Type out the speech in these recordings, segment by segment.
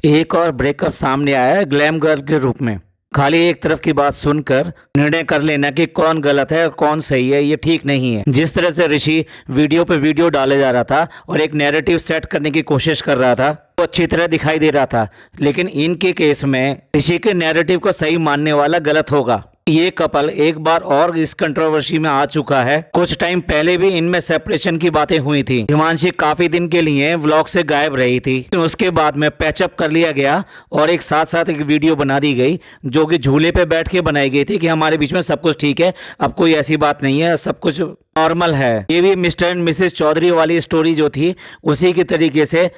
एक और ब्रेकअप सामने आया है ग्लैम गर्ल के रूप में। खाली एक तरफ की बात सुनकर निर्णय कर लेना कि कौन गलत है और कौन सही है, ये ठीक नहीं है। जिस तरह से ऋषि वीडियो पे वीडियो डाले जा रहा था और एक नैरेटिव सेट करने की कोशिश कर रहा था, तो अच्छी तरह दिखाई दे रहा था। लेकिन इनके केस में ऋषि के नैरेटिव को सही मानने वाला गलत होगा। ये कपल एक बार और इस कंट्रोवर्सी में आ चुका है। कुछ टाइम पहले भी इनमें सेपरेशन की बातें हुई थी। हिमांशी काफी दिन के लिए व्लॉग से गायब रही थी, उसके बाद में पैचअप कर लिया गया और एक साथ साथ एक वीडियो बना दी गई जो कि झूले पे बैठ के बनाई गई थी कि हमारे बीच में सब कुछ ठीक है, अब कोई ऐसी बात नहीं है, सब कुछ नॉर्मल है। ये भी मिस्टर एंड मिसेस चौधरी वाली स्टोरी जो थी उसी की तरीके से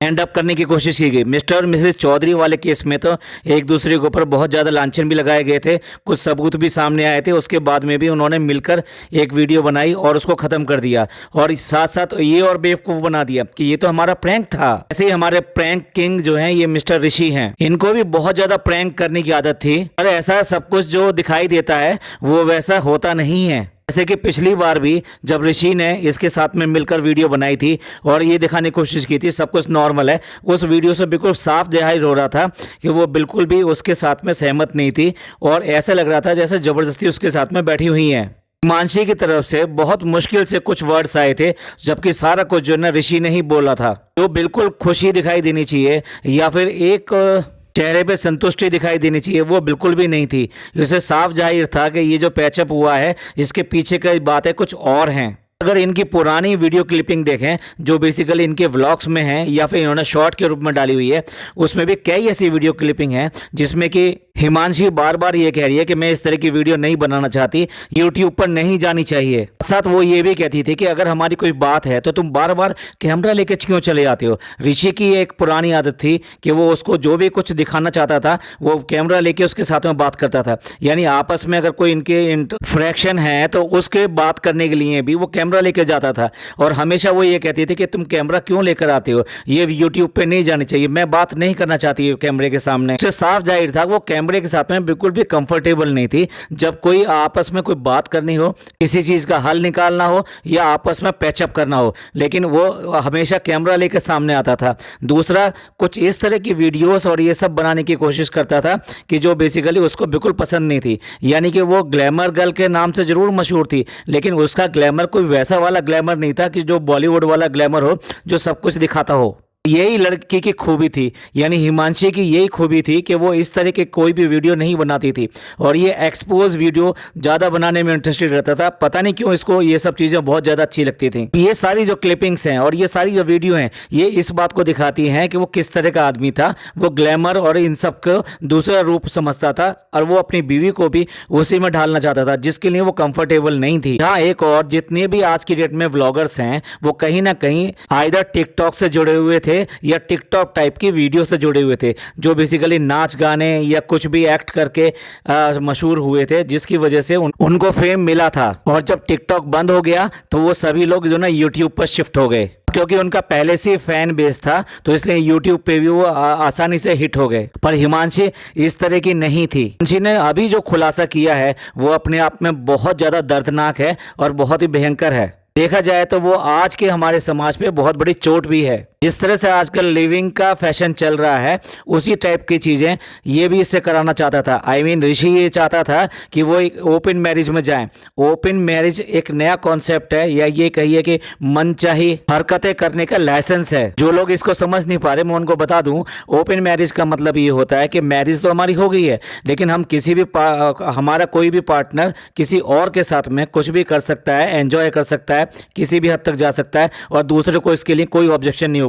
एंड अप करने की कोशिश की गई। मिस्टर और मिसेस चौधरी वाले केस में तो एक दूसरे के ऊपर बहुत ज़्यादा लांछन भी लगाए गए थे, कुछ सबूत भी सामने आए थे। उसके बाद में भी उन्होंने मिलकर एक वीडियो बनाई और उसको ख़त्म कर दिया और साथ साथ ये और बेवकूफ़ बना दिया कि ये तो हमारा प्रैंक था। ऐसे ही हमारे प्रैंक किंग जो हैं ये मिस्टर ऋषि हैं, इनको भी बहुत ज़्यादा प्रैंक करने की आदत थी। और ऐसा सब कुछ जो दिखाई देता है वो वैसा होता नहीं है। जैसे कि पिछली बार भी जब ऋषि ने इसके साथ में मिलकर वीडियो बनाई थी और ये दिखाने की कोशिश की थी सब कुछ नॉर्मल है, उस वीडियो से बिल्कुल साफ जाहिर हो रहा था कि वो बिल्कुल भी उसके साथ में सहमत नहीं थी और ऐसा लग रहा था जैसे जबरदस्ती उसके साथ में बैठी हुई हैं। हिमांशी की तरफ से बहुत मुश्किल से कुछ वर्ड्स आए थे, जबकि सारा कुछ जो है ऋषि ने ही बोला था। तो बिल्कुल खुशी दिखाई देनी चाहिए या फिर एक चेहरे पे संतुष्टि दिखाई देनी चाहिए, वो बिल्कुल भी नहीं थी। इससे साफ जाहिर था कि ये जो पैचअप हुआ है इसके पीछे की बातें कुछ और हैं। अगर इनकी पुरानी वीडियो क्लिपिंग देखें जो बेसिकली इनके व्लॉग्स में है या फिर इन्होंने शॉर्ट के रूप में डाली हुई है, उसमें भी कई ऐसी वीडियो क्लिपिंग है जिसमें कि हिमांशी बार बार ये कह रही है कि मैं इस तरह की वीडियो नहीं बनाना चाहती, यूट्यूब पर नहीं जानी चाहिए। साथ वो ये भी कहती थी कि अगर हमारी कोई बात है तो तुम बार बार कैमरा लेके क्यों चले जाते हो। ऋषि की एक पुरानी आदत थी कि वो उसको जो भी कुछ दिखाना चाहता था वो कैमरा लेके उसके साथ में बात करता था, यानी आपस में अगर कोई इनके इंटरेक्शन है तो उसके बात करने के लिए भी वो कैमरा लेके जाता था। और हमेशा वो ये कहती थी कि तुम कैमरा क्यों लेकर आते हो, ये यूट्यूब पे नहीं जानी चाहिए, मैं बात नहीं करना चाहती कैमरे के सामने। उससे साफ जाहिर था वो कैमरे के साथ में बिल्कुल भी कंफर्टेबल नहीं थी। जब कोई आपस में कोई बात करनी हो, किसी चीज का हल निकालना हो या आपस में पैचअप करना हो, लेकिन वो हमेशा कैमरा लेकर सामने आता था। दूसरा, कुछ इस तरह की वीडियोस और ये सब बनाने की कोशिश करता था कि जो बेसिकली उसको बिल्कुल पसंद नहीं थी। यानी कि वो ग्लैमर गर्ल के नाम से जरूर मशहूर थी, लेकिन उसका ग्लैमर कोई वैसा वाला ग्लैमर नहीं था कि जो बॉलीवुड वाला ग्लैमर हो जो सब कुछ दिखाता हो। यही लड़की की खूबी थी, यानी हिमांशी की यही खूबी थी कि वो इस तरह के कोई भी वीडियो नहीं बनाती थी और ये एक्सपोज वीडियो ज़्यादा बनाने में इंटरेस्टेड रहता था। पता नहीं क्यों इसको ये सब चीज़ें बहुत ज़्यादा अच्छी लगती थी। ये सारी जो क्लिपिंग्स हैं और ये सारी जो वीडियो हैं ये इस बात को दिखाती हैं कि वो किस तरह का आदमी था। वो ग्लैमर और इन सब को दूसरा रूप समझता था और वो अपनी बीवी को भी उसी में ढालना चाहता था जिसके लिए वो कंफर्टेबल नहीं थी। हाँ, एक और, जितने भी आज की डेट में व्लॉगर्स हैं वो कहीं ना कहीं आइदर टिकटॉक से जुड़े हुए थे या टिकटॉक टाइप की वीडियो से जुड़े हुए थे, जो बेसिकली नाच गाने या कुछ भी एक्ट करके मशहूर हुए थे, जिसकी वजह से उनको फेम मिला था। और जब टिकटॉक बंद हो गया तो वो सभी लोग जो ना यूट्यूब पर शिफ्ट हो गए, क्योंकि उनका पहले से फैन बेस था तो इसलिए यूट्यूब पे भी वो आसानी से हिट हो गए। पर हिमांशी इस तरह की नहीं थी। हिमांशी ने अभी जो खुलासा किया है वो अपने आप में बहुत ज़्यादा दर्दनाक है और बहुत ही भयंकर है। देखा जाए तो वो आज के हमारे समाज पे बहुत बड़ी चोट भी है। जिस तरह से आजकल लिविंग का फैशन चल रहा है उसी टाइप की चीज़ें ये भी इससे कराना चाहता था। आई मीन ऋषि ये चाहता था कि वो एक ओपन मैरिज में जाए। ओपन मैरिज एक नया कॉन्सेप्ट है या ये कहिए कि मनचाही हरकतें करने का लाइसेंस है। जो लोग इसको समझ नहीं पा रहे मैं उनको बता दूं, ओपन मैरिज का मतलब ये होता है कि मैरिज तो हमारी हो गई है लेकिन हम किसी भी हमारा कोई भी पार्टनर किसी और के साथ में कुछ भी कर सकता है, एंजॉय कर सकता है, किसी भी हद तक जा सकता है और दूसरे को इसके लिए कोई ऑब्जेक्शन नहीं होगी।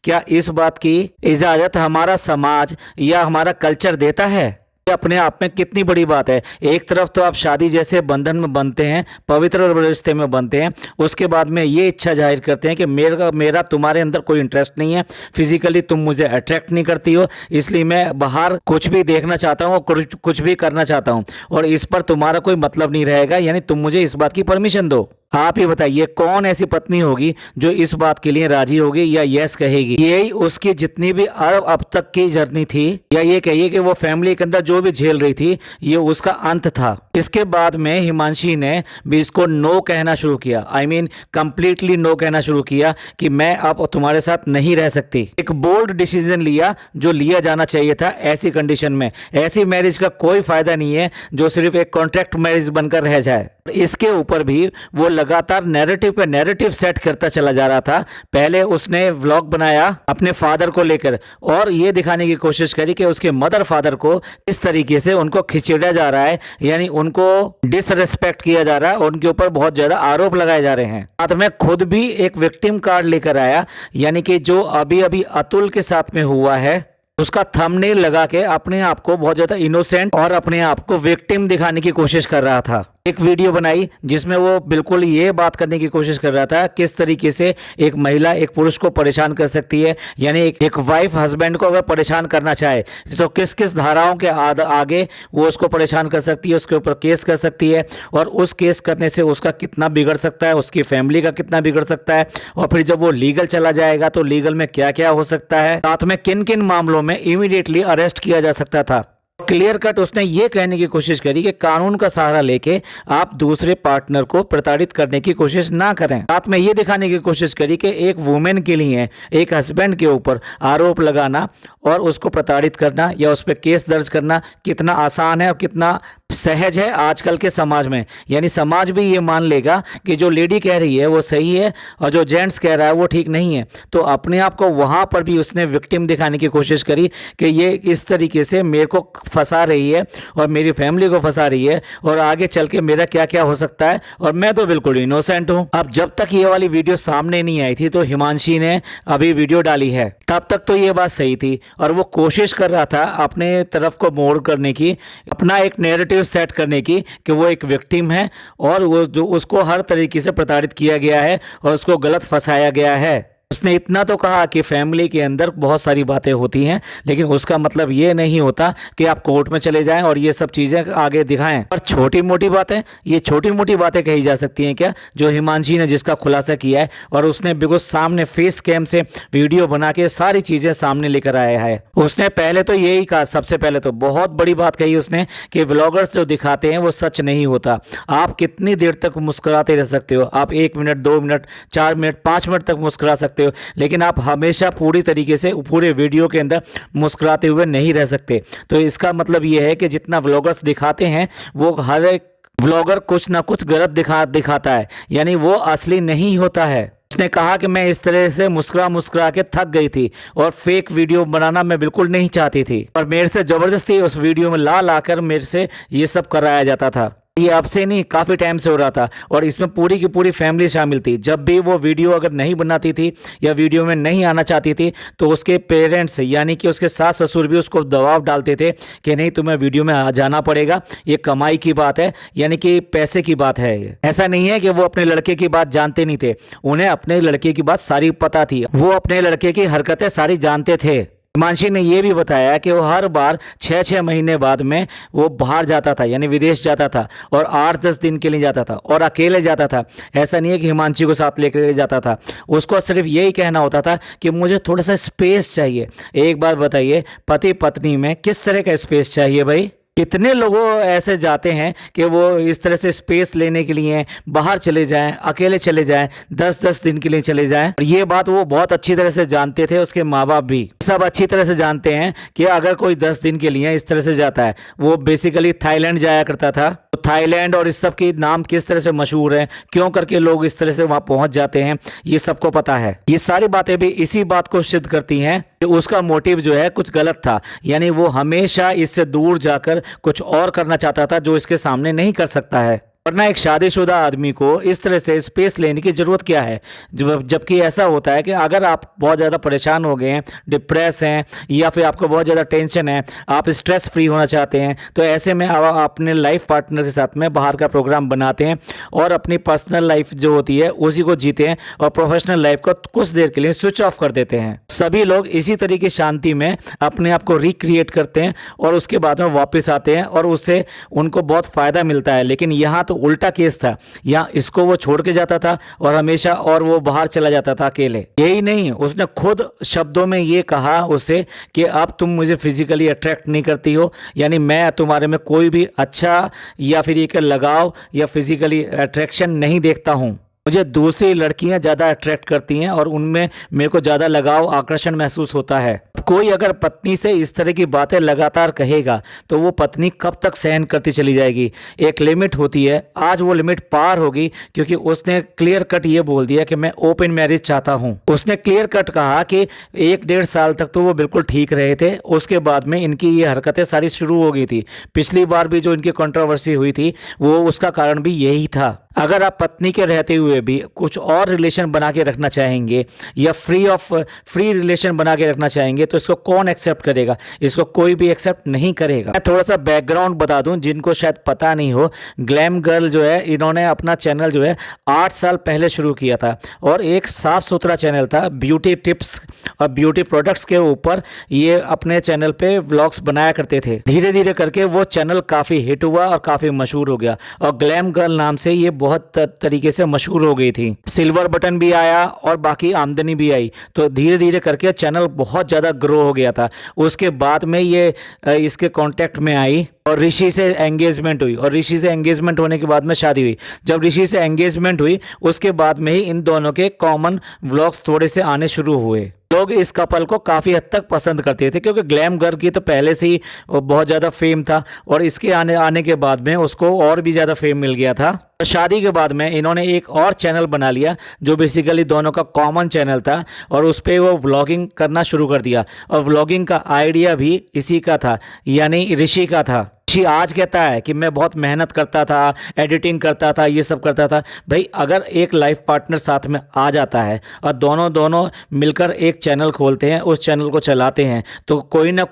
क्या इस बात की इजाजत हमारा समाज या हमारा कल्चर देता है? ये अपने आप में कितनी बड़ी बात है। एक तरफ तो आप शादी जैसे बंधन में बनते हैं, पवित्र रिश्ते में बनते हैं, उसके बाद में ये इच्छा जाहिर करते हैं कि मेरा तुम्हारे अंदर कोई इंटरेस्ट नहीं है, फिजिकली तुम मुझे अट्रैक्ट नहीं करती हो, इसलिए मैं बाहर कुछ भी देखना चाहता हूँ, कुछ भी करना चाहता हूँ और इस पर तुम्हारा कोई मतलब नहीं रहेगा, यानी तुम मुझे इस बात की परमिशन दो। आप ही बताइए कौन ऐसी पत्नी होगी जो इस बात के लिए राजी होगी या यस कहेगी। यही उसकी जितनी भी अब तक की जर्नी थी, या ये कहिए कि वो फैमिली के अंदर जो भी झेल रही थी, ये उसका अंत था। इसके बाद में हिमांशी ने भी इसको नो कहना शुरू किया, आई मीन कंप्लीटली नो कहना शुरू किया कि मैं अब तुम्हारे साथ नहीं रह सकती। एक बोल्ड डिसीजन लिया जो लिया जाना चाहिए था ऐसी कंडीशन में। ऐसी मैरिज का कोई फायदा नहीं है जो सिर्फ एक कॉन्ट्रैक्ट मैरिज बनकर रह जाए। इसके ऊपर भी वो लगातार नैरेटिव पे नैरेटिव सेट करता चला जा रहा था। पहले उसने व्लॉग बनाया अपने फादर को लेकर और ये दिखाने की कोशिश करी कि उसके मदर फादर को इस तरीके से उनको खिचड़ा जा रहा है, यानी उनको डिसरिस्पेक्ट किया जा रहा है, उनके ऊपर बहुत ज्यादा आरोप लगाए जा रहे हैं। साथ में खुद भी एक विक्टिम कार्ड लेकर आया, यानी कि जो अभी अभी अतुल के साथ में हुआ है उसका थंबनेल लगा के अपने आप को बहुत ज्यादा इनोसेंट और अपने आप को विक्टिम दिखाने की कोशिश कर रहा था। एक वीडियो बनाई जिसमें वो बिल्कुल ये बात करने की कोशिश कर रहा था किस तरीके से एक महिला एक पुरुष को परेशान कर सकती है, यानी एक वाइफ हस्बैंड को अगर परेशान करना चाहे तो किस किस धाराओं के आगे वो उसको परेशान कर सकती है, उसके ऊपर केस कर सकती है और उस केस करने से उसका कितना बिगड़ सकता है, उसकी फैमिली का कितना बिगड़ सकता है, और फिर जब वो लीगल चला जाएगा तो लीगल में क्या क्या हो सकता है, साथ में किन किन मामलों में इमीडिएटली अरेस्ट किया जा सकता था। क्लियर कट उसने ये कहने की कोशिश करी कि कानून का सहारा लेके आप दूसरे पार्टनर को प्रताड़ित करने की कोशिश ना करें। साथ में ये दिखाने की कोशिश करी कि एक वुमेन के लिए एक हस्बैंड के ऊपर आरोप लगाना और उसको प्रताड़ित करना या उस पर केस दर्ज करना कितना आसान है और कितना सहज है आजकल के समाज में। यानी समाज भी ये मान लेगा कि जो लेडी कह रही है वो सही है और जो जेंट्स कह रहा है वो ठीक नहीं है। तो अपने आप को वहां पर भी उसने विक्टिम दिखाने की कोशिश करी कि ये इस तरीके से मेरे को फंसा रही है और मेरी फैमिली को फंसा रही है और आगे चल के मेरा क्या क्या हो सकता है और मैं तो बिल्कुल इनोसेंट हूं। अब जब तक ये वाली वीडियो सामने नहीं आई थी तो हिमांशी ने अभी वीडियो डाली है, तब तक तो ये बात सही थी और वो कोशिश कर रहा था अपने तरफ को मोड़ करने की, अपना एक नैरेटिव सेट करने की कि वो एक विक्टिम है और वो जो उसको हर तरीके से प्रताड़ित किया गया है और उसको गलत फंसाया गया है। उसने इतना तो कहा कि फैमिली के अंदर बहुत सारी बातें होती हैं, लेकिन उसका मतलब ये नहीं होता कि आप कोर्ट में चले जाएं और ये सब चीजें आगे दिखाएं। पर छोटी मोटी बातें, ये छोटी मोटी बातें कही जा सकती हैं क्या, जो हिमांशी ने जिसका खुलासा किया है और उसने बिल्कुल सामने फेस कैम से वीडियो बना के सारी चीजें सामने लेकर आया है। उसने पहले तो यही कहा, सबसे पहले तो बहुत बड़ी बात कही उसने कि व्लॉगर्स जो दिखाते हैं वो सच नहीं होता। आप कितनी देर तक मुस्कुराते रह सकते हो, आप 1 मिनट 2 मिनट 4 मिनट 5 मिनट तक मुस्कुरा सकते हो, लेकिन आप हमेशा पूरी तरीके से पूरे वीडियो के अंदर मुस्कुराते हुए नहीं रह सकते। तो इसका मतलब यह है कि जितना व्लॉगर्स दिखाते हैं वो हर एक व्लॉगर कुछ ना कुछ गलत दिखाता है, यानी वो असली नहीं होता है। उसने कहा कि मैं इस तरह से मुस्कुरा के थक गई थी और फेक वीडियो बनाना मैं बिल्कुल नहीं चाहती थी और मेरे से जबरदस्ती उस वीडियो में ला कर मेरे से ये सब कराया जाता था। ये अब से नहीं, काफ़ी टाइम से हो रहा था और इसमें पूरी की पूरी फैमिली शामिल थी। जब भी वो वीडियो अगर नहीं बनाती थी या वीडियो में नहीं आना चाहती थी तो उसके पेरेंट्स यानी कि उसके सास ससुर भी उसको दबाव डालते थे कि नहीं तुम्हें वीडियो में आ जाना पड़ेगा, ये कमाई की बात है, यानी कि पैसे की बात है। ऐसा नहीं है कि वो अपने लड़के की बात जानते नहीं थे, उन्हें अपने लड़के की बात सारी पता थी, वो अपने लड़के की हरकतें सारी जानते थे। हिमांशी ने यह भी बताया कि वो हर बार 6-6 महीने बाद में वो बाहर जाता था, यानी विदेश जाता था और 8-10 दिन के लिए जाता था और अकेले जाता था। ऐसा नहीं है कि हिमांशी को साथ लेकर जाता था, उसको सिर्फ यही कहना होता था कि मुझे थोड़ा सा स्पेस चाहिए। एक बात बताइए, पति पत्नी में किस तरह का स्पेस चाहिए भाई? कितने लोगों ऐसे जाते हैं कि वो इस तरह से स्पेस लेने के लिए बाहर चले जाएं, अकेले चले जाएं, 10-10 दिन के लिए चले जाएं। और ये बात वो बहुत अच्छी तरह से जानते थे, उसके माँ बाप भी सब अच्छी तरह से जानते हैं कि अगर कोई 10 दिन के लिए इस तरह से जाता है, वो बेसिकली थाईलैंड जाया करता था। तो थाईलैंड और इस सब के नाम किस तरह से मशहूर है, क्यों करके लोग इस तरह से वहां पहुंच जाते हैं, ये सबको पता है। ये सारी बातें भी इसी बात को सिद्ध करती हैं कि उसका मोटिव जो है कुछ गलत था, यानी वो हमेशा इससे दूर जाकर कुछ और करना चाहता था जो इसके सामने नहीं कर सकता है। वरना एक शादीशुदा आदमी को इस तरह से स्पेस लेने की जरूरत क्या है, जबकि ऐसा होता है कि अगर आप बहुत ज़्यादा परेशान हो गए हैं, डिप्रेस हैं या फिर आपको बहुत ज़्यादा टेंशन है, आप स्ट्रेस फ्री होना चाहते हैं, तो ऐसे में आप अपने लाइफ पार्टनर के साथ में बाहर का प्रोग्राम बनाते हैं और अपनी पर्सनल लाइफ जो होती है उसी को जीते हैं और प्रोफेशनल लाइफ को कुछ देर के लिए स्विच ऑफ कर देते हैं। सभी लोग इसी तरीके शांति में अपने आप को रिक्रिएट करते हैं और उसके बाद में वापस आते हैं और उससे उनको बहुत फ़ायदा मिलता है। लेकिन यहाँ तो उल्टा केस था। यहाँ इसको वो छोड़ के जाता था और हमेशा और वो बाहर चला जाता था अकेले। यही नहीं, उसने खुद शब्दों में ये कहा उसे कि अब तुम मुझे फिजिकली अट्रैक्ट नहीं करती हो, यानी मैं तुम्हारे में कोई भी अच्छा या फिर ये लगाव या फिजिकली अट्रैक्शन नहीं देखता हूँ। मुझे दूसरी लड़कियां ज़्यादा अट्रैक्ट करती हैं और उनमें मेरे को ज़्यादा लगाव आकर्षण महसूस होता है। कोई अगर पत्नी से इस तरह की बातें लगातार कहेगा तो वो पत्नी कब तक सहन करती चली जाएगी। एक लिमिट होती है, आज वो लिमिट पार होगी क्योंकि उसने क्लियर कट ये बोल दिया कि मैं ओपन मैरिज चाहता हूँ। उसने क्लियर कट कहा कि 1-1.5 साल तक तो वो बिल्कुल ठीक रहे थे, उसके बाद में इनकी ये हरकतें सारी शुरू हो गई थी। पिछली बार भी जो इनकी कंट्रोवर्सी हुई थी वो उसका कारण भी यही था। अगर आप पत्नी के रहते हुए भी कुछ और रिलेशन बना के रखना चाहेंगे या फ्री रिलेशन बना के रखना चाहेंगे तो इसको कौन एक्सेप्ट करेगा? इसको कोई भी एक्सेप्ट नहीं करेगा। मैं थोड़ा सा बैकग्राउंड बता दूं जिनको शायद पता नहीं हो। ग्लैम गर्ल जो है, इन्होंने अपना चैनल जो है 8 साल पहले शुरू किया था और एक साफ सुथरा चैनल था। ब्यूटी टिप्स और ब्यूटी प्रोडक्ट्स के ऊपर ये अपने चैनल पे व्लॉग्स बनाया करते थे। धीरे धीरे करके वो चैनल काफ़ी हिट हुआ और काफ़ी मशहूर हो गया और ग्लैम गर्ल नाम से ये बहुत तरीके से मशहूर हो गई थी। सिल्वर बटन भी आया और बाकी आमदनी भी आई, तो धीरे धीरे करके चैनल बहुत ज़्यादा ग्रो हो गया था। उसके बाद में ये इसके कांटेक्ट में आई और ऋषि से एंगेजमेंट हुई और ऋषि से एंगेजमेंट होने के बाद में शादी हुई। जब ऋषि से एंगेजमेंट हुई उसके बाद में ही इन दोनों के कॉमन व्लॉग्स थोड़े से आने शुरू हुए। लोग इस कपल को काफ़ी हद तक पसंद करते थे क्योंकि ग्लैम गर्ल की तो पहले से ही बहुत ज़्यादा फेम था और इसके आने के बाद में उसको और भी ज़्यादा फेम मिल गया था। शादी के बाद में इन्होंने एक और चैनल बना लिया जो बेसिकली दोनों का कॉमन चैनल था और उस पर वो व्लॉगिंग करना शुरू कर दिया और व्लॉगिंग का आइडिया भी इसी का था, यानी ऋषि का था। ऋषि आज कहता है कि मैं बहुत मेहनत करता था, एडिटिंग करता था, ये सब करता था। भाई अगर एक लाइफ पार्टनर साथ में आ जाता है और दोनों मिलकर एक चैनल खोलते हैं, उस चैनल को चलाते हैं, तो कोई ना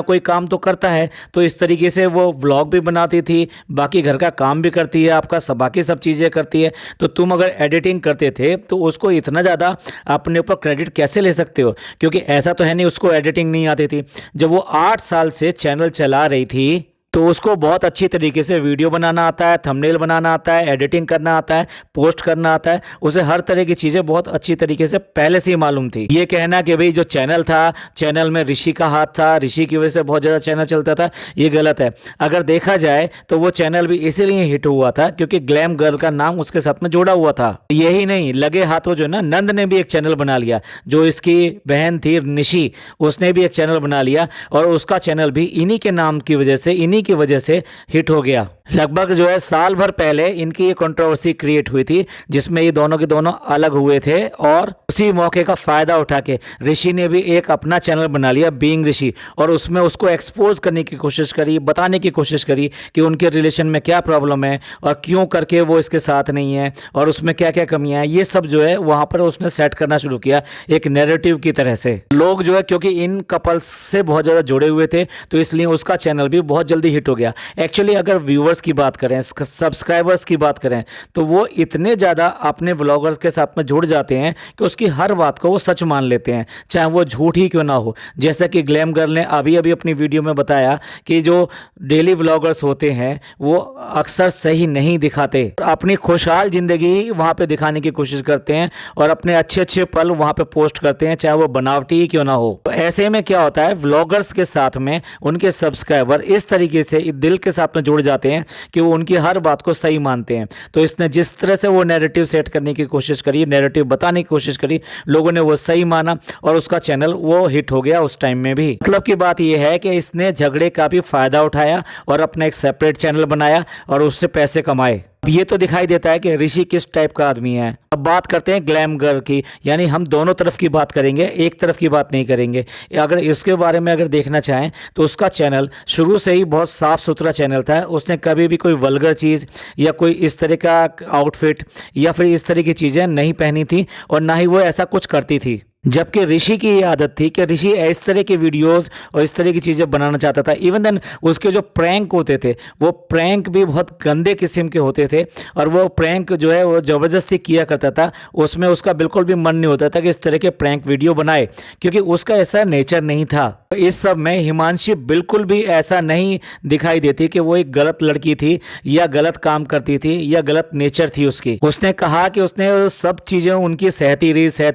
कोई काम तो करता है। तो इस तरीके से वो व्लॉग भी बनाती थी, बाकी घर का काम भी करती है, आपका बाकी सब चीज़ें करती है। तो तुम अगर एडिटिंग करते थे तो उसको इतना ज़्यादा अपने ऊपर क्रेडिट कैसे ले सकते हो? क्योंकि ऐसा तो है नहीं उसको एडिटिंग नहीं आती थी। जब वो 8 साल से चैनल चला रही थी तो उसको बहुत अच्छी तरीके से वीडियो बनाना आता है, थंबनेल बनाना आता है, एडिटिंग करना आता है, पोस्ट करना आता है। उसे हर तरह की चीज़ें बहुत अच्छी तरीके से पहले से ही मालूम थी। ये कहना कि भाई जो चैनल था, चैनल में ऋषि का हाथ था, ऋषि की वजह से बहुत ज़्यादा चैनल चलता था, ये गलत है। अगर देखा जाए तो वो चैनल भी इसीलिए हिट हुआ था क्योंकि ग्लैम गर्ल का नाम उसके साथ में जोड़ा हुआ था। यही नहीं, लगे हाथों जो है ना, नंद ने भी एक चैनल बना लिया। जो इसकी बहन थी निशी, उसने भी एक चैनल बना लिया और उसका चैनल भी इन्हीं के नाम की वजह से, इन्हीं की वजह से हिट हो गया। लगभग जो है साल भर पहले इनकी ये कंट्रोवर्सी क्रिएट हुई थी जिसमें ये दोनों के दोनों अलग हुए थे और उसी मौके का फायदा उठा के ऋषि ने भी एक अपना चैनल बना लिया बीइंग ऋषि और उसमें उसको एक्सपोज करने की कोशिश करी, बताने की कोशिश करी कि उनके रिलेशन में क्या प्रॉब्लम है और क्यों करके वो इसके साथ नहीं है और उसमें क्या क्या कमियां हैं। ये सब जो है वहां पर उसने सेट करना शुरू किया एक नैरेटिव की तरह से। लोग जो है क्योंकि इन कपल्स से बहुत ज़्यादा जुड़े हुए थे तो इसलिए उसका चैनल भी बहुत जल्दी हिट हो गया। एक्चुअली अगर व्यूवर्स की बात करें, सब्सक्राइबर्स की बात करें तो वो इतने ज़्यादा अपने व्लॉगर्स के साथ में जुड़ जाते हैं कि उसकी हर बात को वो सच मान लेते हैं, चाहे वो झूठ ही क्यों ना हो। जैसा कि ग्लैम गर्ल ने अभी अपनी वीडियो में बताया कि जो डेली व्लॉगर्स होते हैं वो अक्सर सही नहीं दिखाते, अपनी खुशहाल ज़िंदगी वहाँ पे दिखाने की कोशिश करते हैं और अपने अच्छे अच्छे पल वहाँ पे पोस्ट करते हैं, चाहे वो बनावटी ही क्यों ना हो। तो ऐसे में क्या होता है, व्लॉगर्स के साथ में उनके सब्सक्राइबर इस तरीके से दिल के साथ में जुड़ जाते हैं कि वो उनकी हर बात को सही मानते हैं। तो इसने जिस तरह से वो नैरेटिव सेट करने की कोशिश करी, नैरेटिव बताने की कोशिश करी, लोगों ने वो सही माना और उसका चैनल वो हिट हो गया उस टाइम में भी। मतलब की बात यह है कि इसने झगड़े का भी फायदा उठाया और अपना एक सेपरेट चैनल बनाया और उससे पैसे कमाए। अब ये तो दिखाई देता है कि ऋषि किस टाइप का आदमी है। अब बात करते हैं ग्लैम गर्ल की, यानी हम दोनों तरफ की बात करेंगे, एक तरफ की बात नहीं करेंगे। अगर इसके बारे में अगर देखना चाहें तो उसका चैनल शुरू से ही बहुत साफ सुथरा चैनल था। उसने कभी भी कोई वल्गर चीज़ या कोई इस तरह का आउटफिट या फिर इस तरह की चीज़ें नहीं पहनी थी और ना ही वो ऐसा कुछ करती थी। जबकि ऋषि की ये आदत थी कि ऋषि इस तरह की वीडियोस और इस तरह की चीज़ें बनाना चाहता था। इवन देन उसके जो प्रैंक होते थे वो प्रैंक भी बहुत गंदे किस्म के होते थे, और वो प्रैंक जो है वो ज़बरदस्ती किया करता था। उसमें उसका बिल्कुल भी मन नहीं होता था कि इस तरह के प्रैंक वीडियो बनाए, क्योंकि उसका ऐसा नेचर नहीं था। इस सब में हिमांशी बिल्कुल भी ऐसा नहीं दिखाई देती कि वो एक गलत लड़की थी या गलत काम करती थी या गलत नेचर थी उसकी। उसने कहा कि उसने सब चीज़ें उनकी सहती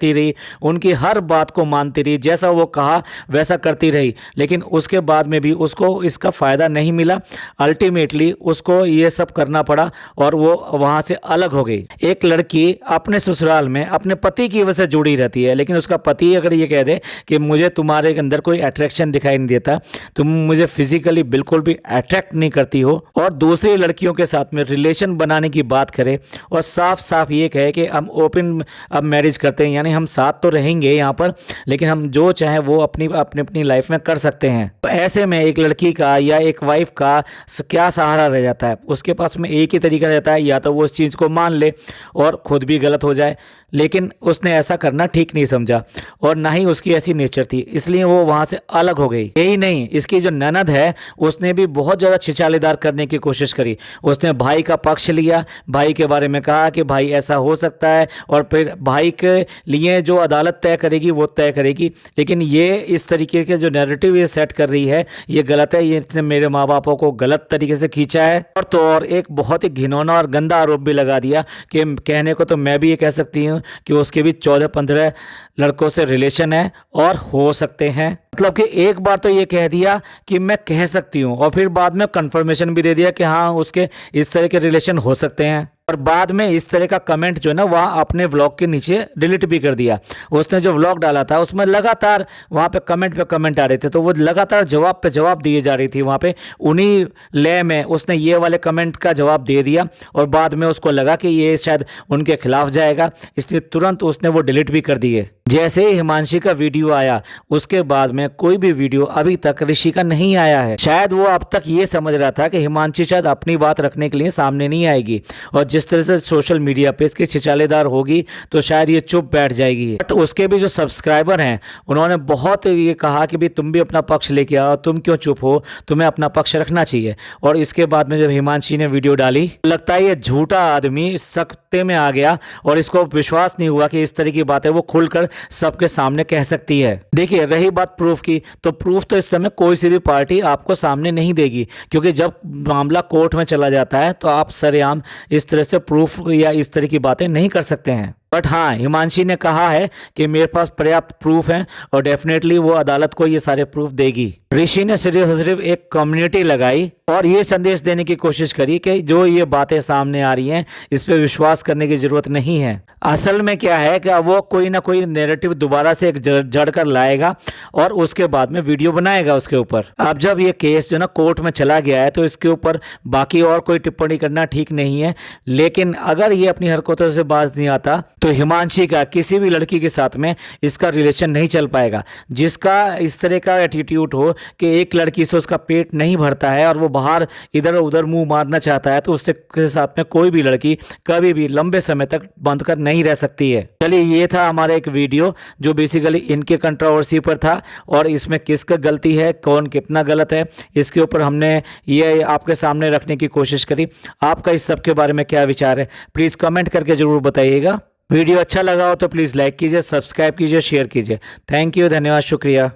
रही, उनकी हर बात को मानती रही, जैसा वो कहा वैसा करती रही, लेकिन उसके बाद में भी उसको इसका फ़ायदा नहीं मिला। अल्टीमेटली उसको ये सब करना पड़ा और वो वहाँ से अलग हो गई। एक लड़की अपने ससुराल में अपने पति की वजह से जुड़ी रहती है, लेकिन उसका पति अगर ये कह दे कि मुझे तुम्हारे अंदर कोई अट्रैक्शन दिखाई नहीं देता, तुम मुझे फिजिकली बिल्कुल भी अट्रैक्ट नहीं करती हो, और दूसरी लड़कियों के साथ में रिलेशन बनाने की बात करे और साफ साफ ये कहे कि हम ओपन अब मैरिज करते हैं, यानी हम साथ तो रहेंगे यहाँ पर, लेकिन हम जो चाहें वो अपनी लाइफ में कर सकते हैं। तो ऐसे में एक लड़की का या एक वाइफ का क्या सहारा रह जाता है? उसके पास में एक ही तरीका रहता है, या तो वो उस चीज़ को मान ले और खुद भी गलत हो जाए, लेकिन उसने ऐसा करना ठीक नहीं समझा और ना ही उसकी ऐसी नेचर थी, इसलिए वो वहाँ से अलग हो गई। यही नहीं, इसकी जो ननद है उसने भी बहुत ज़्यादा छिछालेदार करने की कोशिश करी। उसने भाई का पक्ष लिया, भाई के बारे में कहा कि भाई ऐसा हो सकता है, और फिर भाई के लिए जो अदालत तय करेगी वो तय करेगी, लेकिन ये इस तरीके के जो नैरेटिव ये सेट कर रही है ये गलत है, ये इसने मेरे माँ बापों को गलत तरीके से खींचा है। और तो और एक बहुत ही घिनौना और गंदा आरोप भी लगा दिया कि कहने को तो मैं भी ये कह सकती हूँ कि उसके भी 14-15 लड़कों से रिलेशन है और हो सकते हैं। मतलब कि एक बार तो ये कह दिया कि मैं कह सकती हूँ, और फिर बाद में कंफर्मेशन भी दे दिया कि हाँ उसके इस तरह के रिलेशन हो सकते हैं, और बाद में इस तरह का कमेंट जो है ना वहाँ अपने व्लॉग के नीचे डिलीट भी कर दिया। उसने जो व्लॉग डाला था उसमें लगातार वहाँ पे कमेंट आ रहे थे, तो वो लगातार जवाब पे जवाब दिए जा रही थी वहाँ पे। उन्हीं लय में उसने ये वाले कमेंट का जवाब दे दिया, और बाद में उसको लगा कि ये शायद उनके खिलाफ जाएगा, इसलिए तुरंत उसने वो डिलीट भी कर दिए। जैसे ही हिमांशी का वीडियो आया उसके बाद में कोई भी वीडियो अभी तक ऋषि का नहीं आया है। शायद वो अब तक ये समझ रहा था कि हिमांशी शायद अपनी बात रखने के लिए सामने नहीं आएगी, और जिस तरह से सोशल मीडिया पे इसकी छिछालेदार होगी तो शायद ये चुप बैठ जाएगी। बट उसके भी जो सब्सक्राइबर हैं उन्होंने बहुत ये कहा कि भाई तुम भी अपना पक्ष लेके आओ, तुम क्यों चुप हो, तुम्हें अपना पक्ष रखना चाहिए। और इसके बाद में जब हिमांशी ने वीडियो डाली, लगता है ये झूठा आदमी सकते में आ गया और इसको विश्वास नहीं हुआ कि इस तरह की बातें वो खुलकर सबके सामने कह सकती है। देखिए रही बात प्रूफ की, तो प्रूफ तो इस समय कोई सी भी पार्टी आपको सामने नहीं देगी, क्योंकि जब मामला कोर्ट में चला जाता है तो आप सरेआम इस तरह से प्रूफ या इस तरह की बातें नहीं कर सकते हैं। बट हाँ, हिमांशी ने कहा है कि मेरे पास पर्याप्त प्रूफ हैं और डेफिनेटली वो अदालत को ये सारे प्रूफ देगी। ऋषि ने सिर्फ एक कम्युनिटी लगाई और ये संदेश देने की कोशिश करी कि जो ये बातें सामने आ रही हैं इस पे विश्वास करने की जरूरत नहीं है। असल में क्या है कि वो कोई ना कोई नैरेटिव दोबारा से एक जड़ कर लाएगा और उसके बाद में वीडियो बनाएगा उसके ऊपर। अब जब ये केस जो ना कोर्ट में चला गया है तो इसके ऊपर बाकी और कोई टिप्पणी करना ठीक नहीं है, लेकिन अगर ये अपनी हरकतों से बाज नहीं आता तो हिमांशी का किसी भी लड़की के साथ में इसका रिलेशन नहीं चल पाएगा। जिसका इस तरह का एटीट्यूड हो कि एक लड़की से उसका पेट नहीं भरता है और वो बाहर इधर उधर मुंह मारना चाहता है, तो उससे के साथ में कोई भी लड़की कभी भी लंबे समय तक बंद कर नहीं रह सकती है। चलिए, ये था हमारा एक वीडियो जो बेसिकली इनके कंट्रोवर्सी पर था और इसमें किसका गलती है, कौन कितना गलत है, इसके ऊपर हमने ये आपके सामने रखने की कोशिश करी। आपका इस सब के बारे में क्या विचार है, प्लीज़ कमेंट करके ज़रूर बताइएगा। वीडियो अच्छा लगा हो तो प्लीज़ लाइक कीजिए, सब्सक्राइब कीजिए, शेयर कीजिए। थैंक यू, धन्यवाद, शुक्रिया।